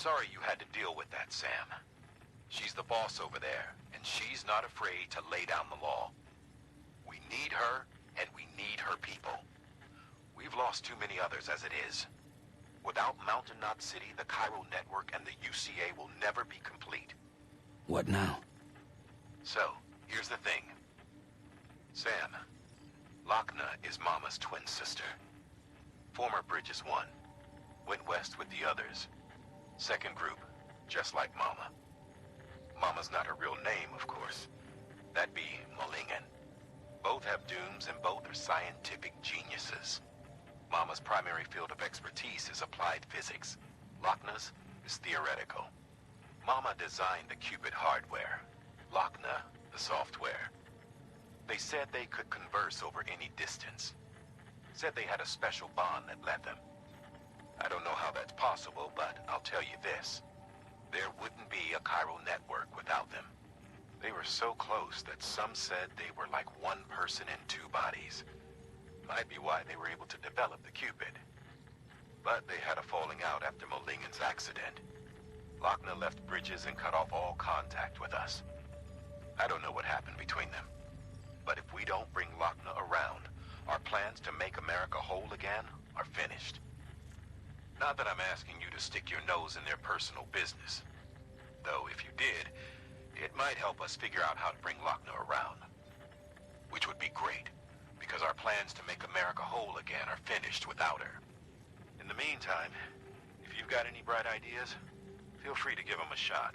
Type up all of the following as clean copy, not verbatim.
Sorry you had to deal with that, Sam. She's the boss over there, and she's not afraid to lay down the law. We need her, and we need her people. We've lost too many others as it is. Without Mountain Knot City, the Cairo Network and the UCA will never be complete. What now? So, here's the thing. Sam, Lochna is Mama's twin sister. Former Bridges 1. Went west with the others. Second group, just like Mama. Mama's not her real name, of course. That'd be Molingen. Both have dooms and both are scientific geniuses. Mama's primary field of expertise is applied physics. Lochna's is theoretical. Mama designed the Cupid hardware. Lochna, the software. They said they could converse over any distance. Said they had a special bond that led them. I don't know how that's possible, but I'll tell you this. There wouldn't be a Cairo network without them. They were so close that some said they were like one person in two bodies. Might be why they were able to develop the Cupid. But they had a falling out after Molingen's accident. Lochna left Bridges and cut off all contact with us. I don't know what happened between them. But if we don't bring Lochna around, our plans to make America whole again are finished. Not that I'm asking you to stick your nose in their personal business. Though if you did, it might help us figure out how to bring Lochna around. Which would be great, because our plans to make America whole again are finished without her. In the meantime, if you've got any bright ideas, feel free to give them a shot.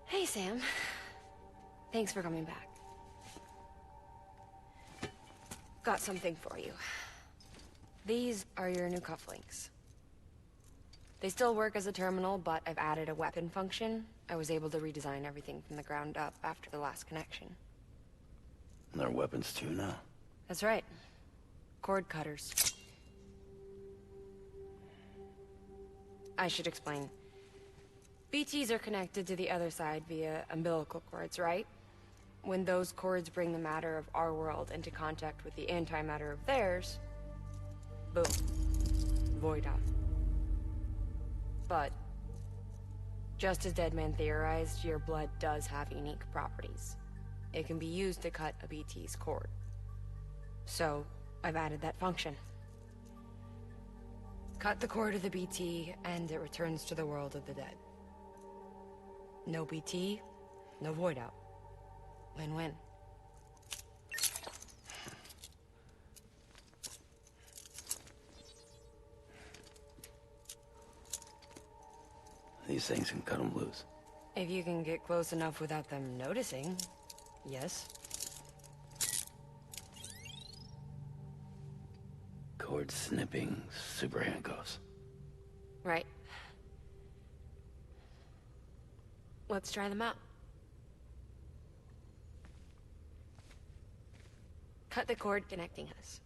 Hey, Sam. Thanks for coming back. Got something for you. These are your new cufflinks. They still work as a terminal, but I've added a weapon function. I was able to redesign everything from the ground up after the last connection. They're weapons too now. That's right. Cord cutters. I should explain. BTs are connected to the other side via umbilical cords, right? When those cords bring the matter of our world into contact with the antimatter of theirs, boom, void out. But, just as Deadman theorized, your blood does have unique properties. It can be used to cut a BT's cord. So, I've added that function. Cut the cord of the BT, and it returns to the world of the dead. No BT, no void out. Win-win. These things can cut them loose. If you can get close enough without them noticing, yes. Cord snipping, super handcuffs. Right. Let's try them out. Cut the cord connecting us.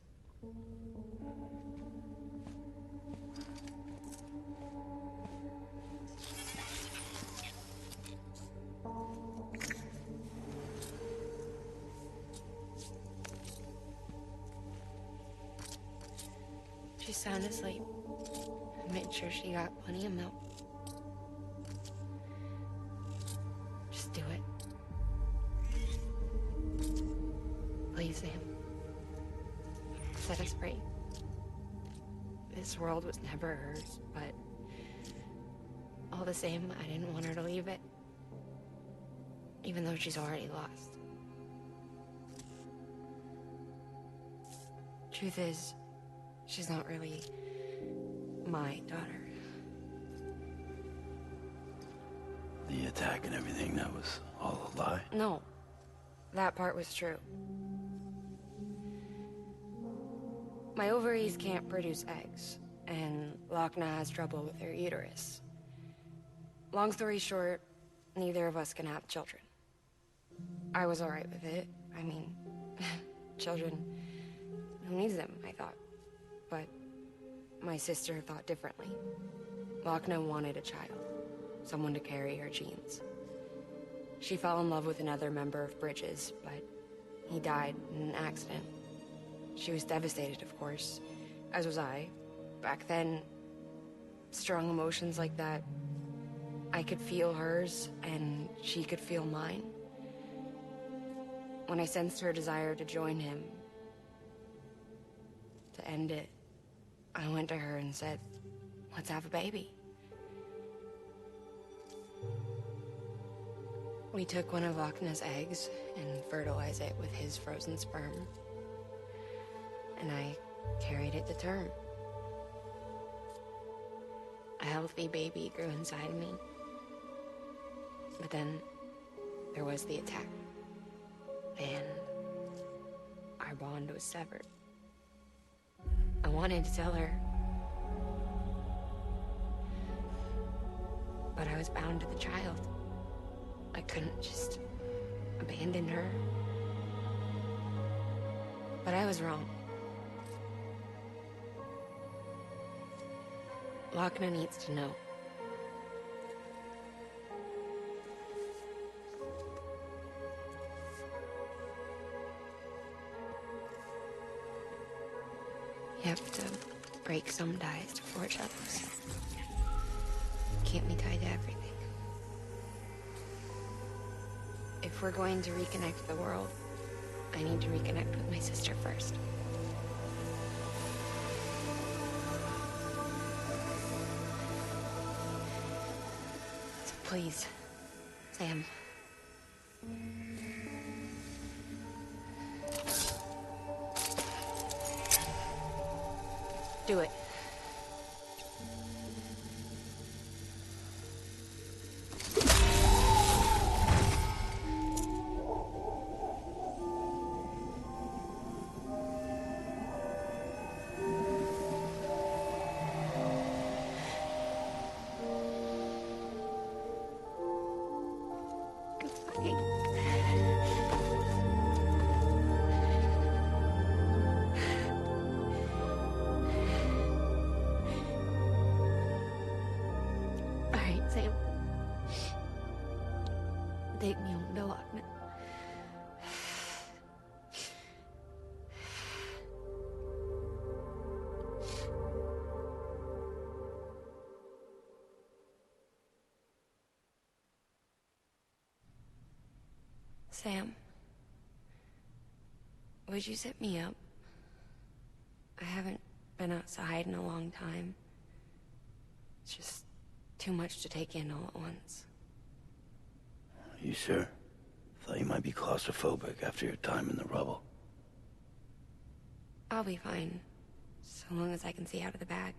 She's sound asleep. I made sure she got plenty of milk. Just do it. Please, Sam. Set us free. This world was never hers, but all the same, I didn't want her to leave it. Even though she's already lost. Truth is, she's not really my daughter. The attack and everything, that was all a lie? No, that part was true. My ovaries can't produce eggs, and Lochna has trouble with her uterus. Long story short, neither of us can have children. I was alright with it. I mean, children, who needs them, I thought. But my sister thought differently. Lochna wanted a child, someone to carry her genes. She fell in love with another member of Bridges, but he died in an accident. She was devastated, of course, as was I. Back then, strong emotions like that, I could feel hers, and she could feel mine. When I sensed her desire to join him, to end it, I went to her and said, let's have a baby. We took one of Lochna's eggs and fertilized it with his frozen sperm. And I carried it to term. A healthy baby grew inside me. But then there was the attack. And our bond was severed. I wanted to tell her, but I was bound to the child. I couldn't just abandon her. But I was wrong. Lochna needs to know. You have to break some ties to forge others. Can't be tied to everything. If we're going to reconnect the world, I need to reconnect with my sister first. So please, Sam. Do it. Sam. Take me home to Lochna. Sam, would you set me up? I haven't been outside in a long time. It's just too much to take in all at once. You sure? Thought you might be claustrophobic after your time in the rubble. I'll be fine, so long as I can see out of the bag.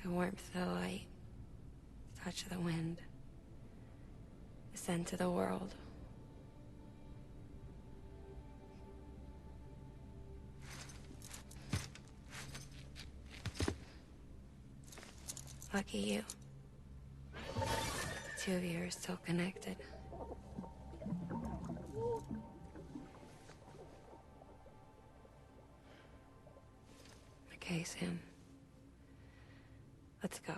The warmth of the light, the touch of the wind, the scent of the world. Lucky you. The two of you are still connected. Okay, Sam. Let's go.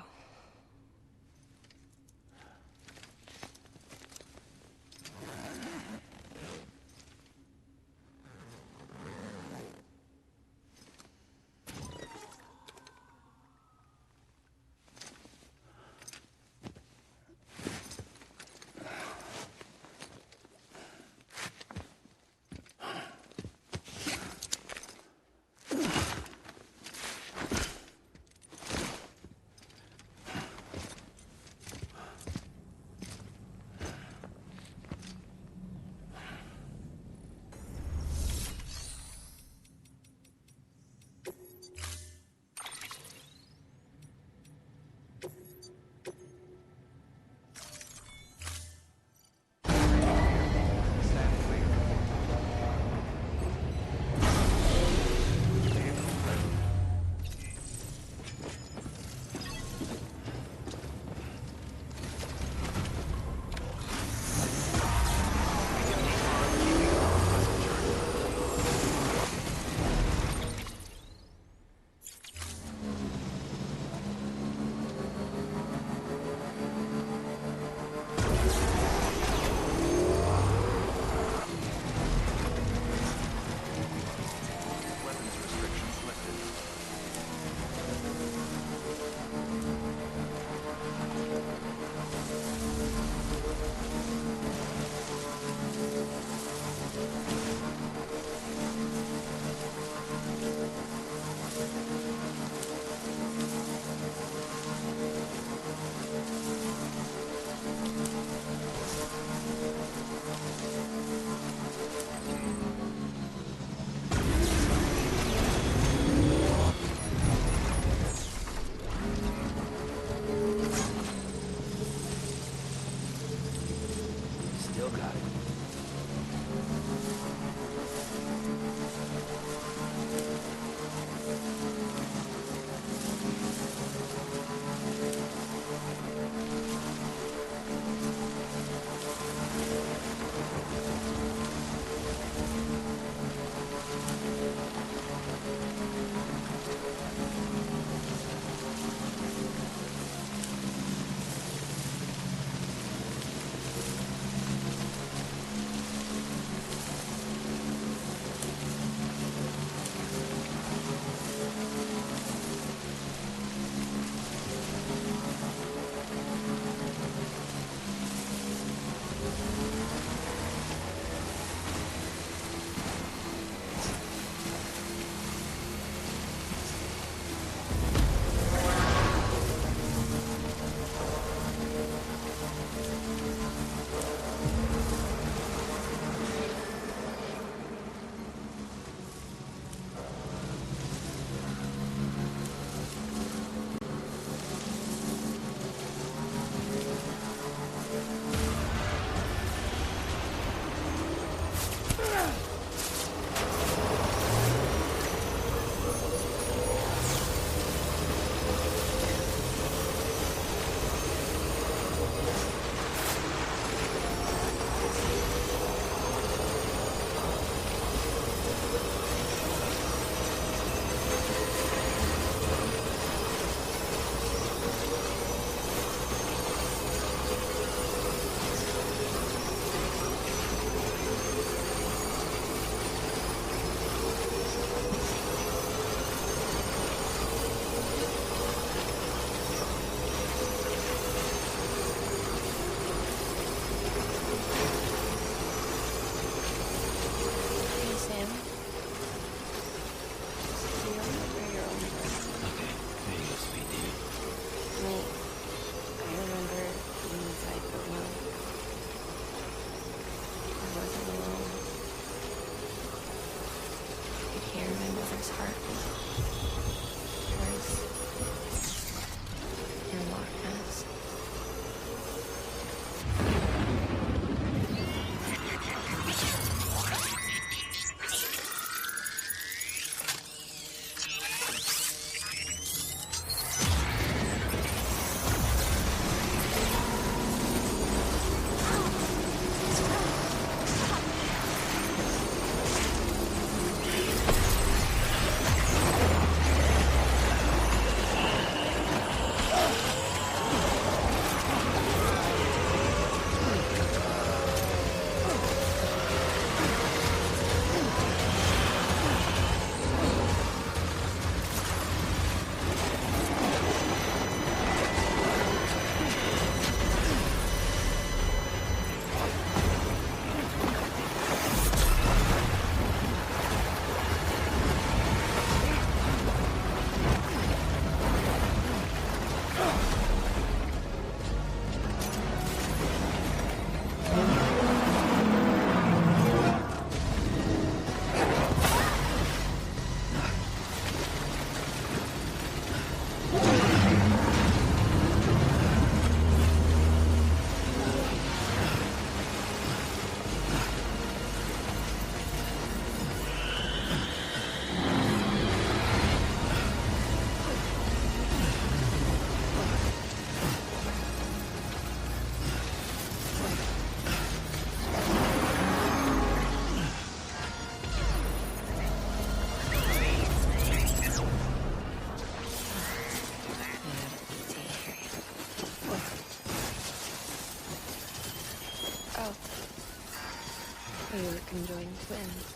conjoined twins.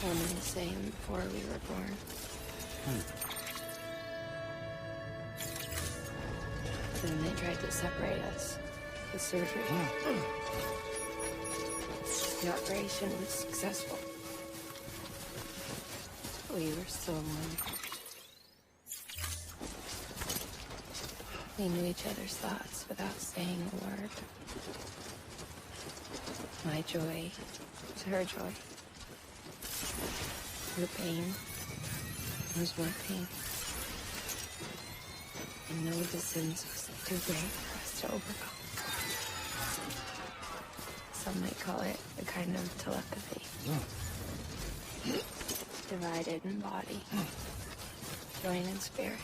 One and the same before we were born. Then they tried to separate us with surgery. The operation was successful. We were still one. We knew each other's thoughts without saying a word. My joy was her joy. Her pain was my pain. And no distance was too great for us to overcome. Some might call it a kind of telepathy. Divided in body, joined in spirit.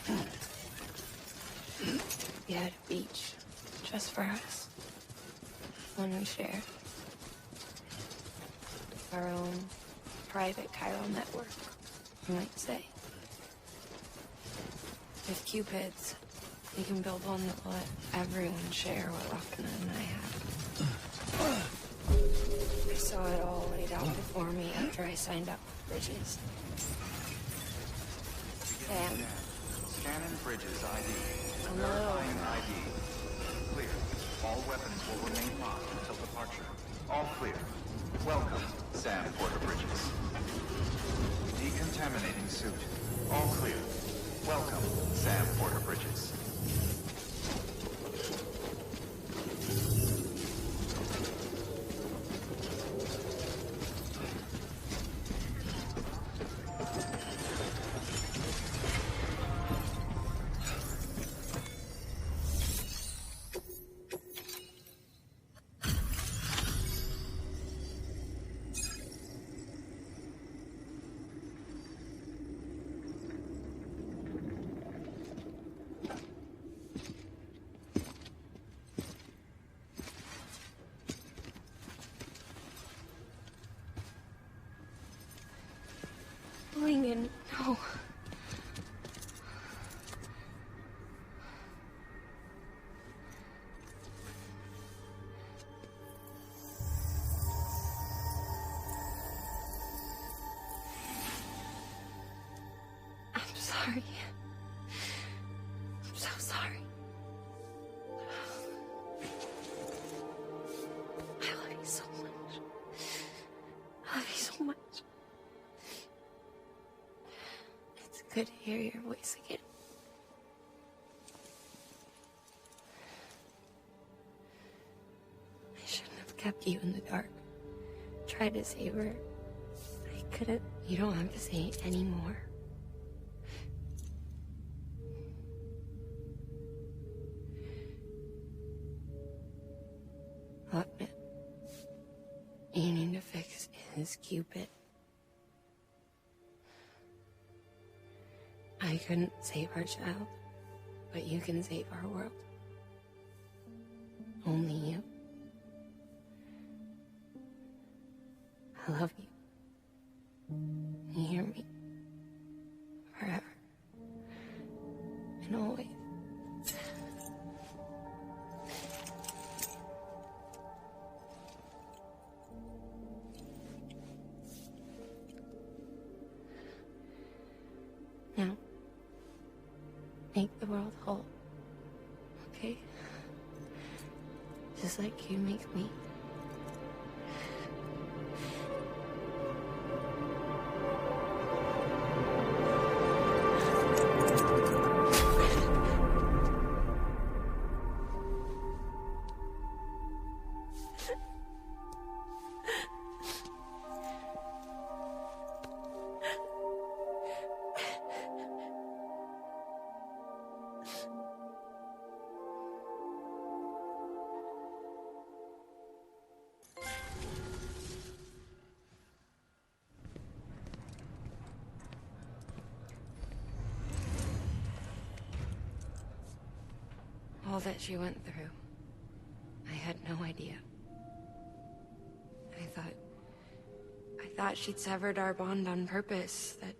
We had a beach just for us. One we shared. Our own private chiral network, you might say. With Cupids, we can build one that will let everyone share what Lochna and I have. I saw it all laid out before me after I signed up for Bridges. Sam. Scanning Bridges ID. Hello. Verifying ID. Clear. All weapons will remain locked until departure. All clear. Welcome, Sam Porter Bridges. Decontaminating suit. All clear. Welcome, Sam Porter Bridges. Lingen, no. I'm sorry. I'm so sorry. I love you so much. I love you so much. It's good to hear your voice again. I shouldn't have kept you in the dark. Tried to save her. I couldn't. You don't have to say any more. Lochna, you need to fix his Cupid. I couldn't save our child, but you can save our world. Only you. I love you. You hear me? Forever. And always. Now, make the world whole, okay? Just like you make me. All that she went through, I had no idea. I thought she'd severed our bond on purpose, that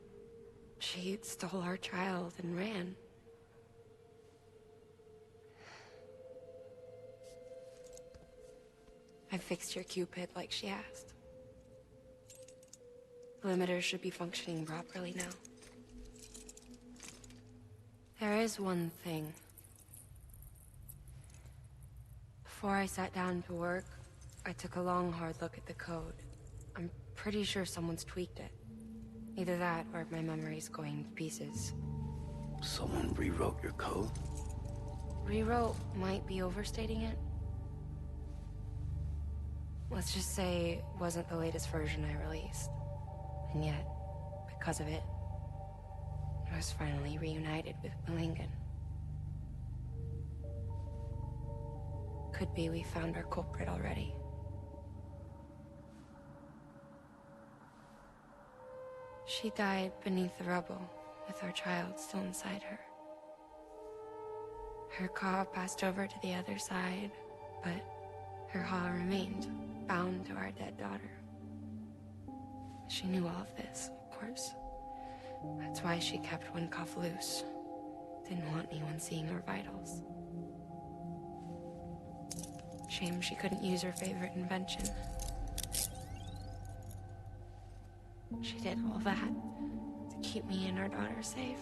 she stole our child and ran. I fixed your Cupid like she asked. The limiter should be functioning properly now. There is one thing. Before I sat down to work, I took a long, hard look at the code. I'm pretty sure someone's tweaked it. Either that, or my memory's going to pieces. Someone rewrote your code? Rewrote might be overstating it. Let's just say it wasn't the latest version I released. And yet, because of it, I was finally reunited with Malingen. Could be we found our culprit already. She died beneath the rubble, with our child still inside her. Her Ka passed over to the other side, but her Ha remained, bound to our dead daughter. She knew all of this, of course. That's why she kept one cuff loose. Didn't want anyone seeing her vitals. Shame she couldn't use her favorite invention. She did all that to keep me and our daughter safe.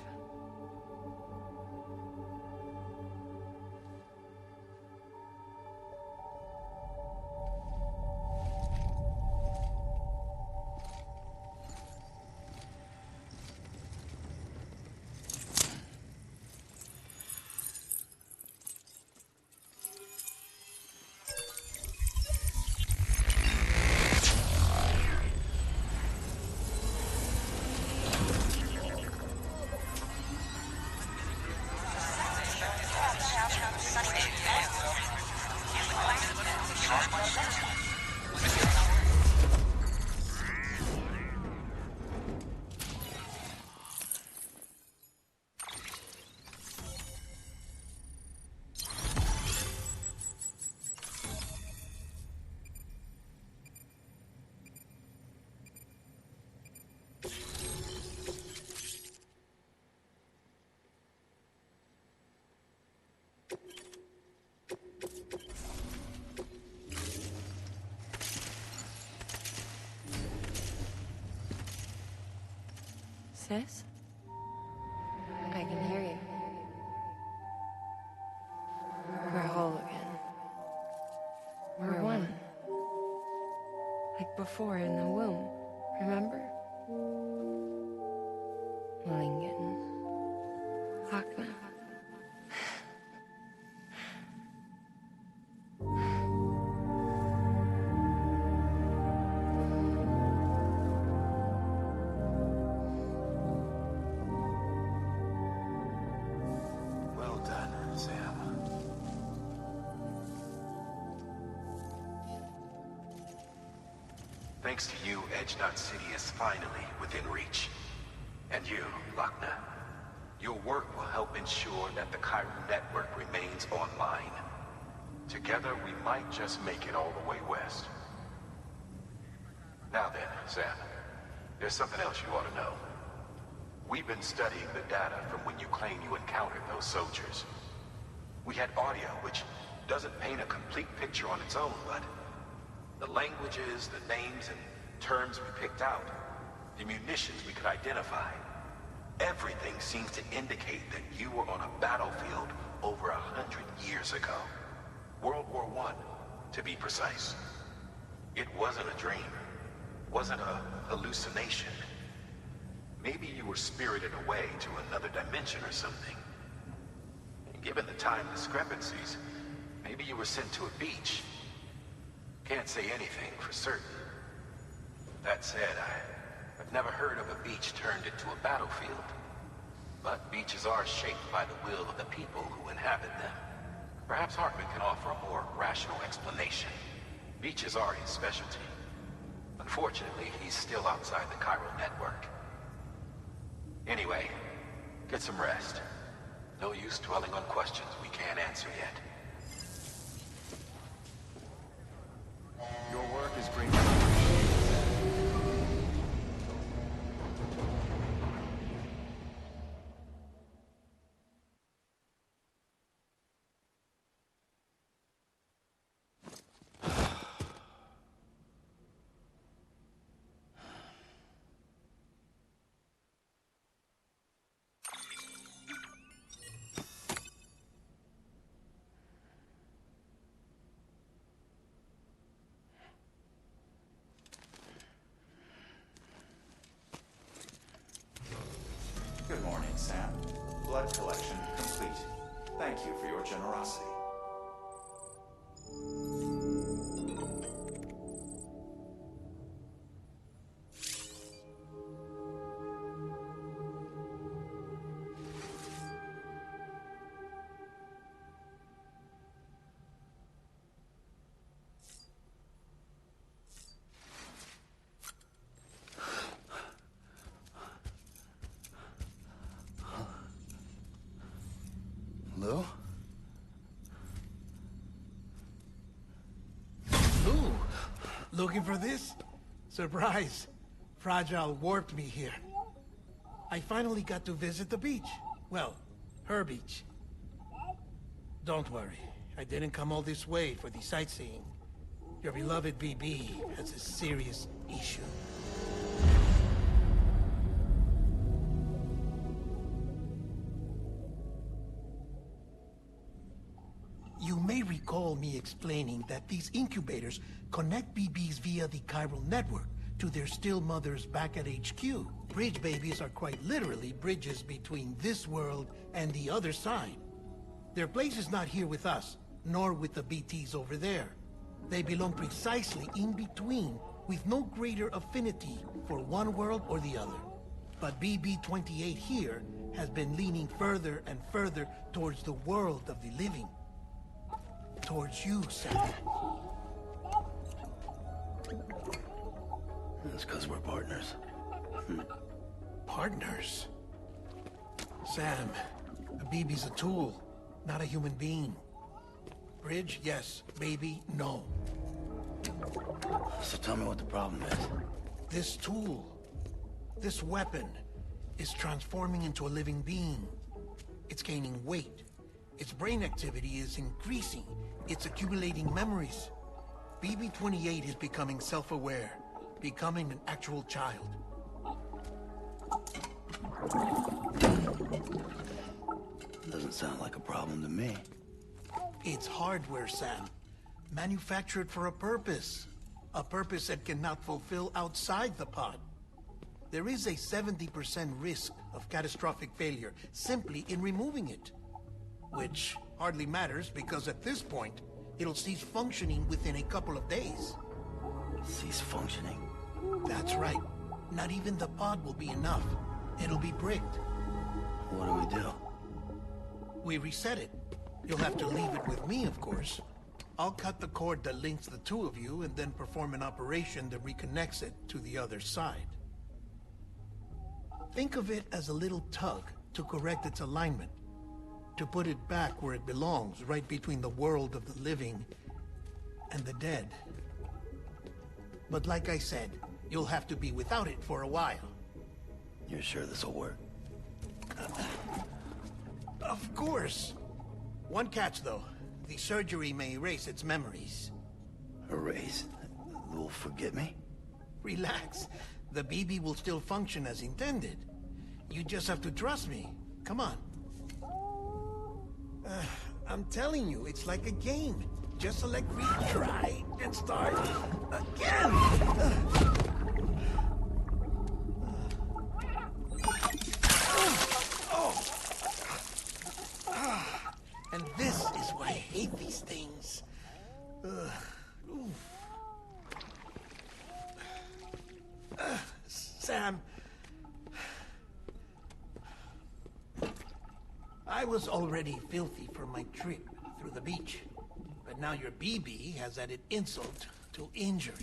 Sis? I can hear you. We're whole again. We're one. Like before in the womb, remember? Malingen. Lochna. Well done, Sam. Thanks to you, Edge-Knot City is finally within reach. And you, Lochna. Your work will help ensure that the Chiral network remains online. Together, we might just make it all the way west. Now then, Sam, there's something else you ought to know. We've been studying the data from when you claim you encountered those soldiers. We had audio, which doesn't paint a complete picture on its own, but the languages, the names, and terms we picked out, the munitions we could identify, everything seems to indicate that you were on a battlefield over 100 years ago. World War I, to be precise. It wasn't a dream. Wasn't a hallucination. Maybe you were spirited away to another dimension or something. And given the time discrepancies, maybe you were sent to a beach. Can't say anything for certain. That said, I've never heard of a beach turned into a battlefield. But beaches are shaped by the will of the people who inhabit them. Perhaps Hartman can offer a more rational explanation. Beaches are his specialty. Unfortunately, he's still outside the Chiral network. Anyway, get some rest. No use dwelling on questions we can't answer yet. Your work is bringing... blood collection complete. Thank you for your generosity. Lou? Ooh, looking for this? Surprise. Fragile warped me here. I finally got to visit the beach. Well, her beach. Don't worry, I didn't come all this way for the sightseeing. Your beloved BB has a serious issue. You may recall me explaining that these incubators connect BBs via the chiral network to their still mothers back at HQ. Bridge babies are quite literally bridges between this world and the other side. Their place is not here with us, nor with the BTs over there. They belong precisely in between, with no greater affinity for one world or the other. But BB-28 here has been leaning further and further towards the world of the living. Towards you, Sam. That's because we're partners. Partners? Sam, a BB's a tool, not a human being. Bridge, yes. Baby, no. So tell me what the problem is. This tool, this weapon, is transforming into a living being. It's gaining weight. Its brain activity is increasing. It's accumulating memories. BB-28 is becoming self-aware, becoming an actual child. Doesn't sound like a problem to me. It's hardware, Sam. Manufactured for a purpose. A purpose that cannot fulfill outside the pod. There is a 70% risk of catastrophic failure simply in removing it. Which hardly matters because at this point, it'll cease functioning within a couple of days. Cease functioning? That's right. Not even the pod will be enough. It'll be bricked. What do we do? We reset it. You'll have to leave it with me, of course. I'll cut the cord that links the two of you and then perform an operation that reconnects it to the other side. Think of it as a little tug to correct its alignment. To put it back where it belongs, right between the world of the living and the dead. But like I said, you'll have to be without it for a while. You're sure this'll work? Of course. One catch, though. The surgery may erase its memories. Erase? Will forget me? Relax. The BB will still function as intended. You just have to trust me. Come on. I'm telling you, it's like a game. Just select retry and start again. And this is why I hate these things. Sam, I was already filthy from my trip through the beach. But now your BB has added insult to injury.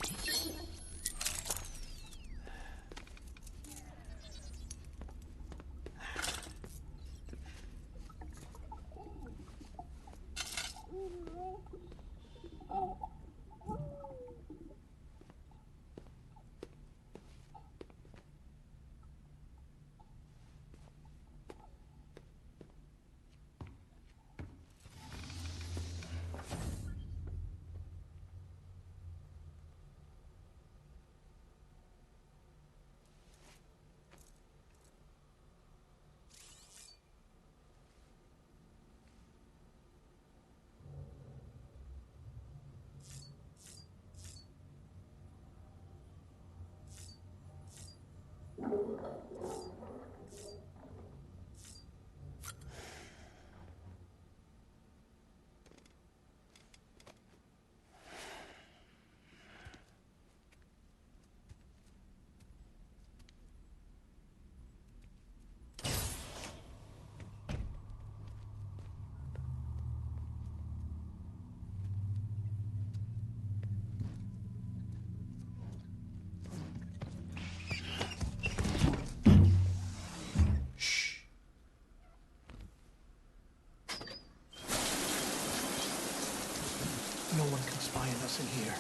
No one can spy on us in here.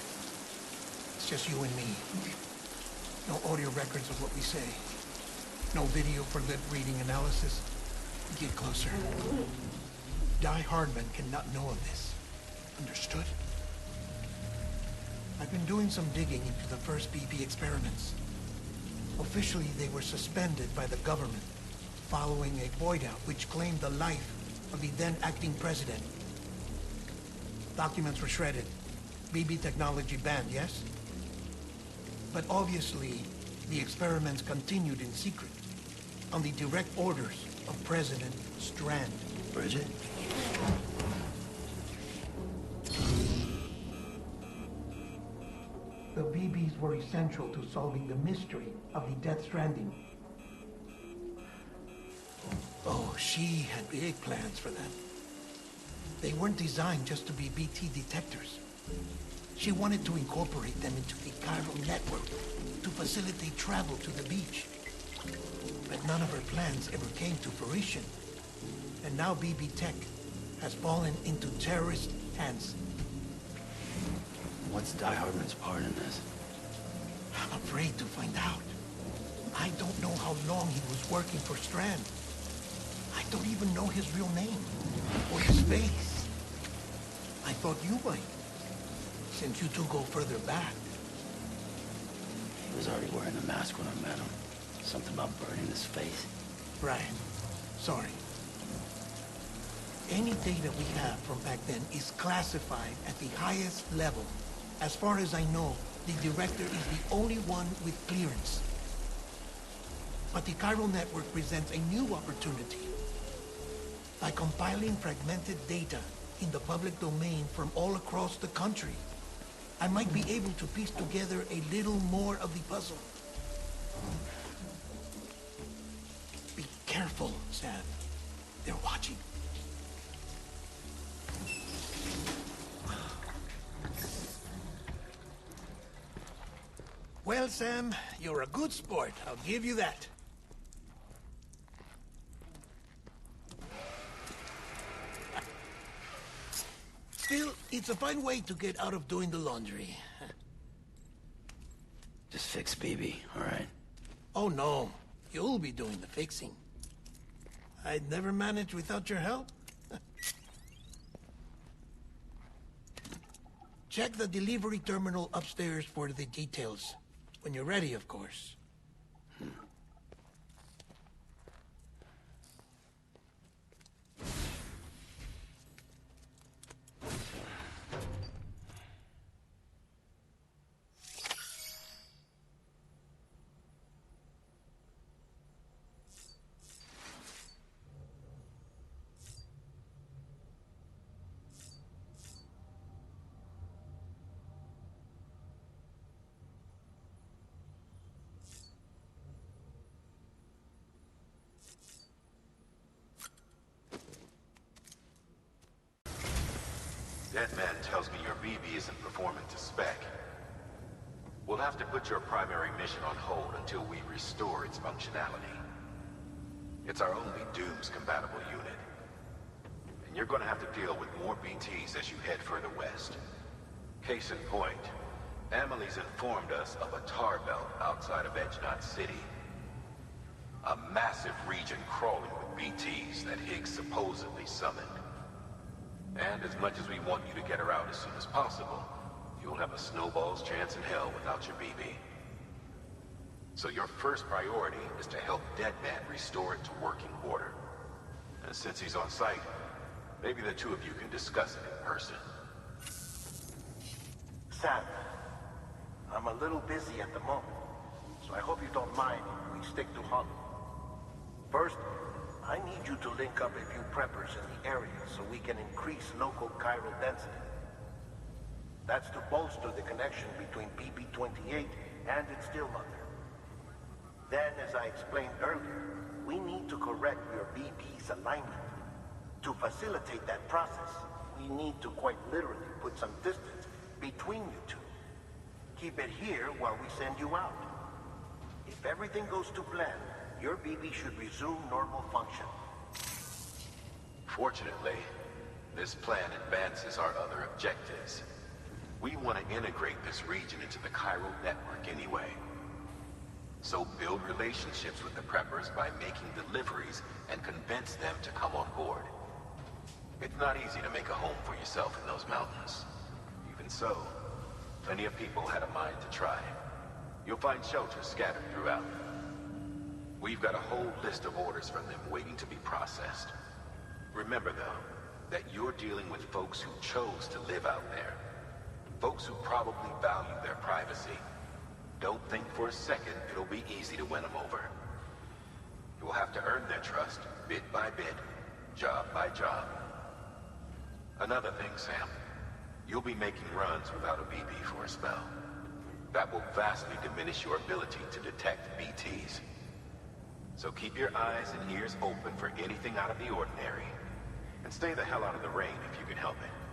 It's just you and me. No audio records of what we say. No video for lip-reading analysis. Get closer. Die Hardman cannot know of this. Understood? I've been doing some digging into the first BB experiments. Officially, they were suspended by the government, following a void-out which claimed the life of the then-acting president. Documents were shredded. BB technology banned, yes? But obviously, the experiments continued in secret, on the direct orders of President Strand. Bridget? The BBs were essential to solving the mystery of the Death Stranding. Oh, she had big plans for them. They weren't designed just to be BT detectors. She wanted to incorporate them into the chiral network to facilitate travel to the beach. But none of her plans ever came to fruition. And now BB Tech has fallen into terrorist hands. What's Die Hardman's part in this? I'm afraid to find out. I don't know how long he was working for Strand. I don't even know his real name, or his face. I thought you might, since you two go further back. He was already wearing a mask when I met him. Something about burning his face. Right. Sorry. Any data we have from back then is classified at the highest level. As far as I know, the director is the only one with clearance. But the chiral network presents a new opportunity. By compiling fragmented data in the public domain from all across the country, I might be able to piece together a little more of the puzzle. Be careful, Sam. They're watching. Well, Sam, you're a good sport. I'll give you that. Still, it's a fine way to get out of doing the laundry. Just fix BB, all right? Oh, no. You'll be doing the fixing. I'd never manage without your help. Check the delivery terminal upstairs for the details. When you're ready, of course. That man tells me your BB isn't performing to spec. We'll have to put your primary mission on hold until we restore its functionality. It's our only Dooms-compatible unit. And you're gonna have to deal with more BTs as you head further west. Case in point, Amelie's informed us of a tar belt outside of Edgenot City. A massive region crawling with BTs that Higgs supposedly summoned. And as much as we want you to get her out as soon as possible, you'll have a snowball's chance in hell without your BB. So your first priority is to help Deadman restore it to working order. And since he's on site, maybe the two of you can discuss it in person. Sam, I'm a little busy at the moment, so I hope you don't mind if we stick to Hollow. First, I need you to link up a few preppers in the area so we can increase local chiral density. That's to bolster the connection between BB-28 and its still mother. Then, as I explained earlier, we need to correct your BB's alignment. To facilitate that process, we need to quite literally put some distance between you two. Keep it here while we send you out. If everything goes to plan, your BB should resume normal function. Fortunately, this plan advances our other objectives. We want to integrate this region into the chiral network anyway. So build relationships with the preppers by making deliveries and convince them to come on board. It's not easy to make a home for yourself in those mountains. Even so, plenty of people had a mind to try. You'll find shelters scattered throughout. We've got a whole list of orders from them waiting to be processed. Remember, though, that you're dealing with folks who chose to live out there. Folks who probably value their privacy. Don't think for a second it'll be easy to win them over. You'll have to earn their trust, bit by bit, job by job. Another thing, Sam. You'll be making runs without a BB for a spell. That will vastly diminish your ability to detect BTs. So keep your eyes and ears open for anything out of the ordinary. And stay the hell out of the rain if you can help it.